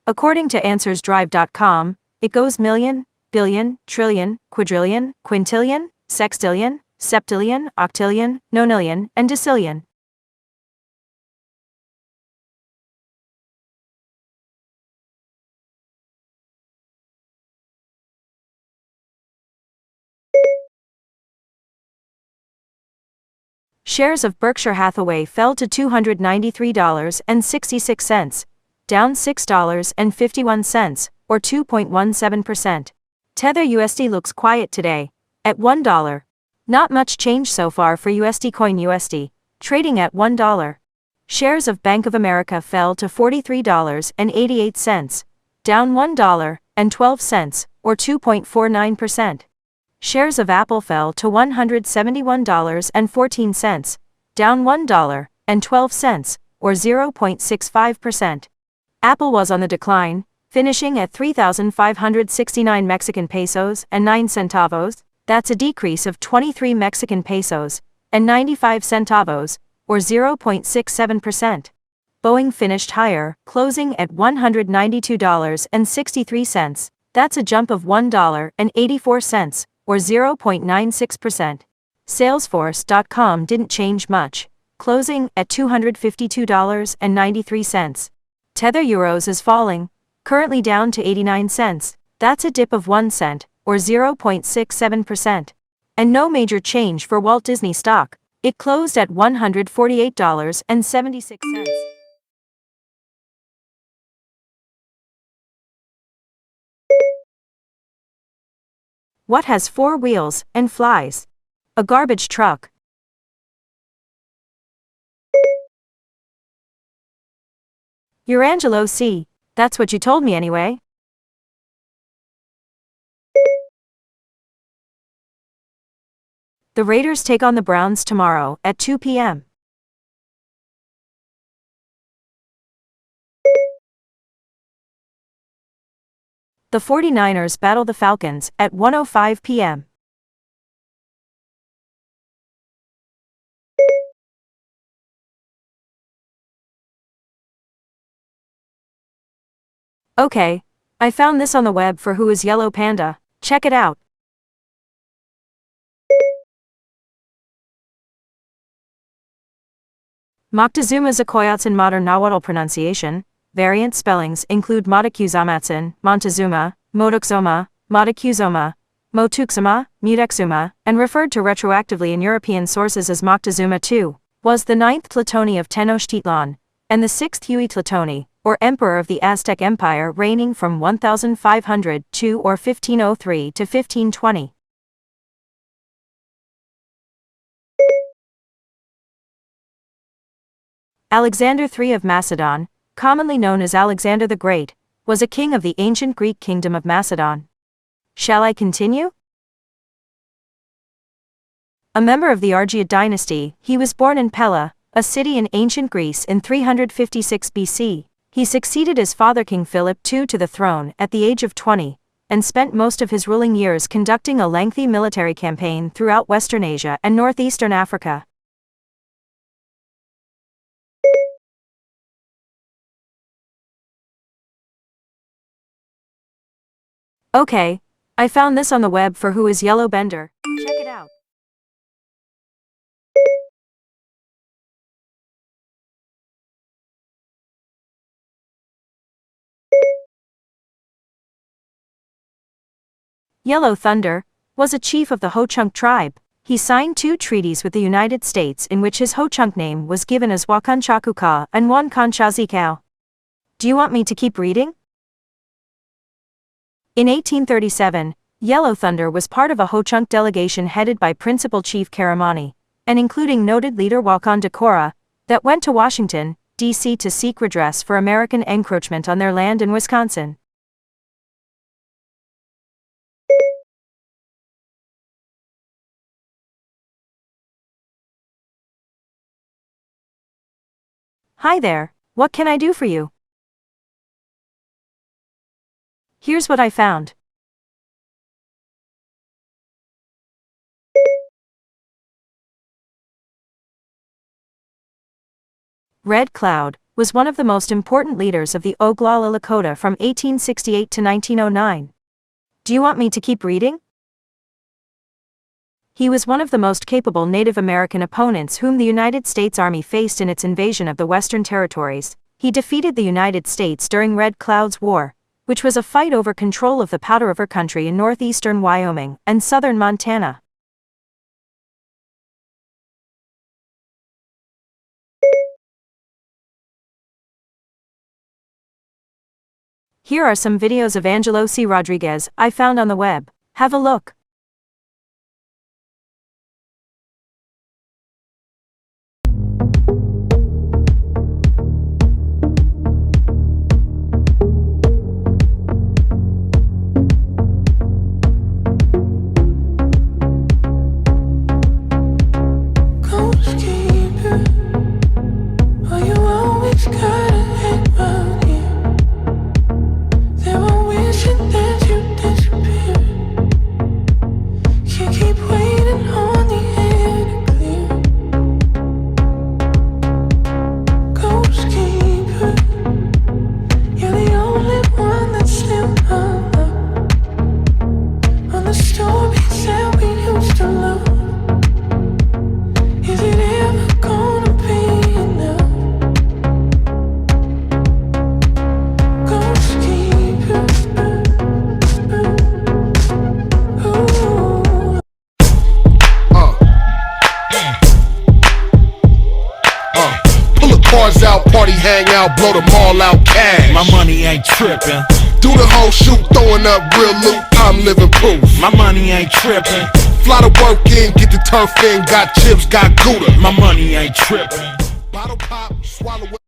According to AnswersDrive.com, it goes million, billion, trillion, quadrillion, quintillion, sextillion, septillion, octillion, nonillion, and decillion. Shares of Berkshire Hathaway fell to $293.66, down $6.51, or 2.17%. Tether USD looks quiet today, at $1. Not much change so far for USD Coin USD, trading at $1. Shares of Bank of America fell to $43.88, down $1.12, or 2.49%. Shares of Apple fell to $171.14, down $1.12, or 0.65%. Apple was on the decline, finishing at 3,569 Mexican pesos and 9 centavos, that's a decrease of 23 Mexican pesos and 95 centavos, or 0.67%. Boeing finished higher, closing at $192.63, that's a jump of $1.84, or 0.96%. Salesforce.com didn't change much, closing at $252.93. Tether Euros is falling, currently down to 89 cents, that's a dip of 1 cent, or 0.67%. And no major change for Walt Disney stock, it closed at $148.76. What has 4 wheels and flies? A garbage truck. You're Angelo C. That's what you told me anyway. The Raiders take on the Browns tomorrow at 2 p.m. The 49ers battle the Falcons at 1:05 p.m. Okay, I found this on the web for Who is Yellow Panda. Check it out. Moctezuma Zakoyats in modern Nahuatl pronunciation. Variant spellings include Motakuzamatzin, Montezuma, Motoxoma, Motakuzoma, Motuxuma, Mutexuma, and referred to retroactively in European sources as Moctezuma II, was the 9th Tlatoni of Tenochtitlan, and the 6th Huey Tlatoni, or Emperor of the Aztec Empire, reigning from 1502 or 1503 to 1520. Alexander III of Macedon, commonly known as Alexander the Great, was a king of the ancient Greek kingdom of Macedon. Shall I continue? A member of the Argead dynasty, he was born in Pella, a city in ancient Greece in 356 BC. He succeeded his father King Philip II to the throne at the age of 20, and spent most of his ruling years conducting a lengthy military campaign throughout Western Asia and northeastern Africa. Okay, I found this on the web for Who is Yellow Bender. Check it out. Yellow Thunder was a chief of the Ho-Chunk tribe. He signed 2 treaties with the United States in which his Ho-Chunk name was given as Wakanchakuka and Wankanchazikau. Do you want me to keep reading? In 1837, Yellow Thunder was part of a Ho-Chunk delegation headed by Principal Chief Karamani, and including noted leader Wakan Decorah, that went to Washington, D.C. to seek redress for American encroachment on their land in Wisconsin. Hi there, what can I do for you? Here's what I found. Red cloud, was one of the most important leaders of the Oglala Lakota from 1868 to 1909. Do you want me to keep reading? He was one of the most capable Native American opponents whom the United States Army faced in its invasion of the Western Territories. He defeated the United States during Red Cloud's War, which was a fight over control of the Powder River Country in northeastern Wyoming and southern Montana. Here are some videos of Angelo C. Rodriguez I found on the web. Have a look. Cars out, party, hang out, blow them all out cash. My money ain't trippin'. Do the whole shoot, throwing up real loot, I'm living proof. My money ain't trippin'. Fly to work in, get the turf in, got chips, got Gouda. My money ain't trippin'. Bottle pop, swallow it.